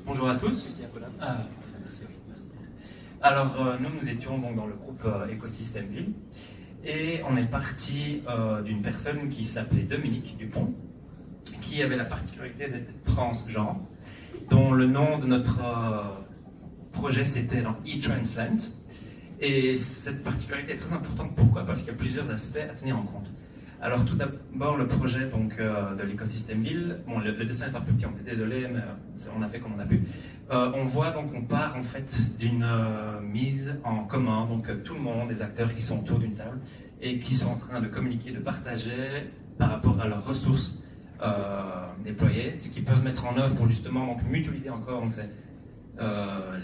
Bonjour à tous. Merci. Alors, nous étions donc dans le groupe Écosystème Ville et on est parti d'une personne qui s'appelait Dominique Dupont, qui avait la particularité d'être transgenre, dont le nom de notre projet c'était eTransland. Et cette particularité est très importante. Pourquoi? Parce qu'il y a plusieurs aspects à tenir en compte. Alors tout d'abord le projet donc, de l'écosystème ville, bon, le dessin est un peu petit, on est désolé, mais on a fait comme on a pu. On voit donc on part en fait d'une mise en commun, donc tout le monde, les acteurs qui sont autour d'une table et qui sont en train de communiquer, de partager par rapport à leurs ressources déployées, ce qu'ils peuvent mettre en œuvre pour justement donc, mutualiser encore donc,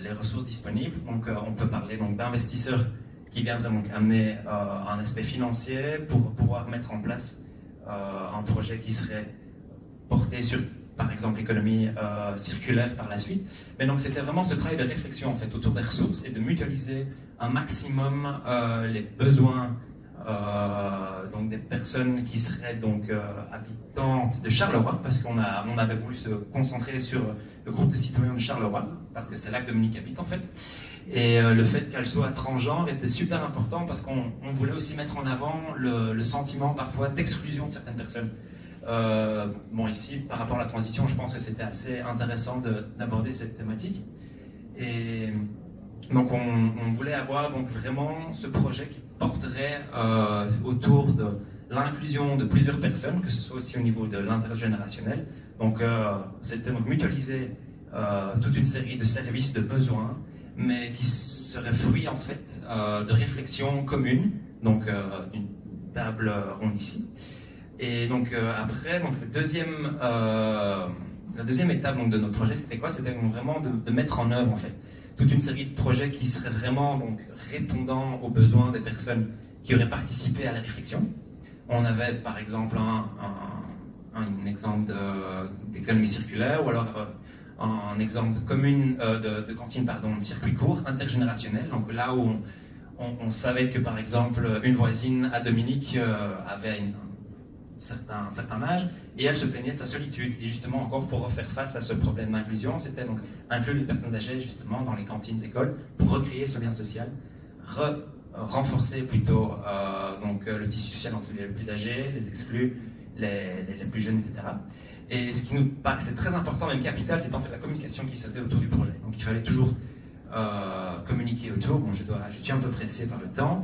les ressources disponibles. Donc on peut parler donc d'investisseurs qui viendraient donc amener un aspect financier pour pouvoir mettre en place un projet qui serait porté sur, par exemple, l'économie circulaire par la suite. Mais donc c'était vraiment ce travail de réflexion en fait autour des ressources et de mutualiser un maximum les besoins donc des personnes qui seraient donc habitantes de Charleroi, parce qu'on avait voulu se concentrer sur le groupe de citoyens de Charleroi, parce que c'est là que Dominique habite en fait. Et le fait qu'elle soit transgenre était super important parce qu'on voulait aussi mettre en avant le sentiment parfois d'exclusion de certaines personnes. Bon, ici, par rapport à la transition, je pense que c'était assez intéressant d'aborder cette thématique. Et donc, on voulait avoir donc, vraiment ce projet qui porterait autour de l'inclusion de plusieurs personnes, que ce soit aussi au niveau de l'intergénérationnel. Donc, c'était donc mutualiser toute une série de services, de besoins, mais qui serait fruit en fait de réflexions communes, donc une table ronde ici. Et donc après, donc, la deuxième étape donc, de notre projet, c'était quoi? C'était vraiment de mettre en œuvre en fait toute une série de projets qui seraient vraiment donc, répondant aux besoins des personnes qui auraient participé à la réflexion. On avait par exemple un exemple d'économie circulaire, ou alors un exemple de commune de cantine, pardon, de circuit court, intergénérationnel, donc là où on savait que par exemple une voisine à Dominique avait un certain âge et elle se plaignait de sa solitude. Et justement encore pour faire face à ce problème d'inclusion, c'était donc inclure les personnes âgées justement dans les cantines écoles pour recréer ce lien social, renforcer plutôt donc, le tissu social entre les plus âgés, les exclus, les plus jeunes, etc. Et ce qui nous paraît c'est très important, même capital, c'est en fait la communication qui se faisait autour du projet. Donc il fallait toujours communiquer autour. Bon, je suis un peu pressé par le temps.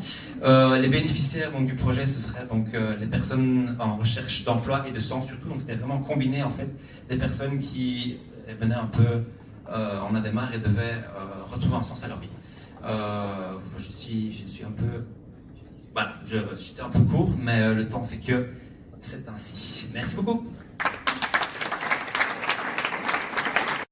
Les bénéficiaires donc, du projet, ce seraient donc les personnes en recherche d'emploi et de sens surtout. Donc c'était vraiment combiné en fait des personnes qui venaient un peu en avait marre et devaient retrouver un sens à leur vie. Je suis un peu, voilà, je suis un peu court, mais le temps fait que c'est ainsi. Merci beaucoup.